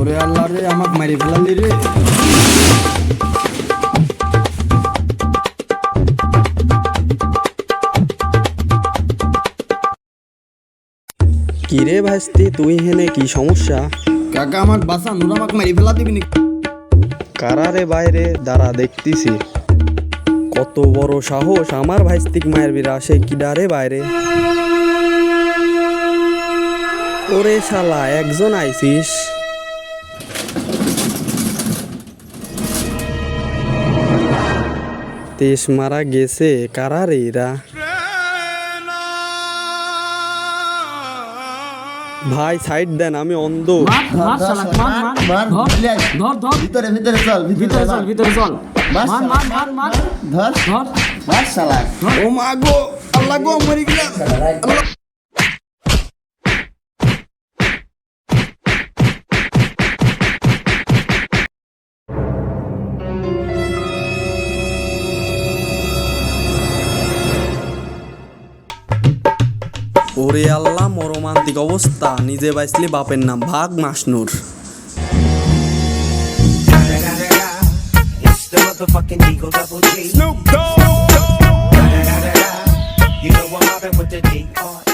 ওরে আল্লাহ রে, আমাক মারি ফেলালি রে। কি রে ভাইস্তি, তুই হেনে কি সমস্যা? কাকা আমাক বাসা, নুর আমাক মারি ফেলা দিবি নি? কারারে বাইরে দাঁড়া, দেখতিছি। কত বড় সাহস আমার ভাইস্তিক মায়ের বিরা, সে কি ডারে বাইরে। ওরে শালা, একজন আইছিস। তেস মারা গেছে, কারারে এরা? ভাই সাইড দেন, আমি অন্ধ। মার শালা, মার ধর ধর ভিতরে ভিতরে চল, ভিতরে চল, ভিতরে চল, মার মার মার মার মার ধর ধর। মার শালা। ও মা গো, আল্লাহ গো, মরি গেলাম। আল্লাহ। ওরে আল্লাহ, মরমান্তিক অবস্থা। নিজে বাইসলি বাপের নাম, ভাগ মাসনুর। It's the motherfucking Eagle Double G. Snoop Dogg. You know I'm mobbing with the D.R.E.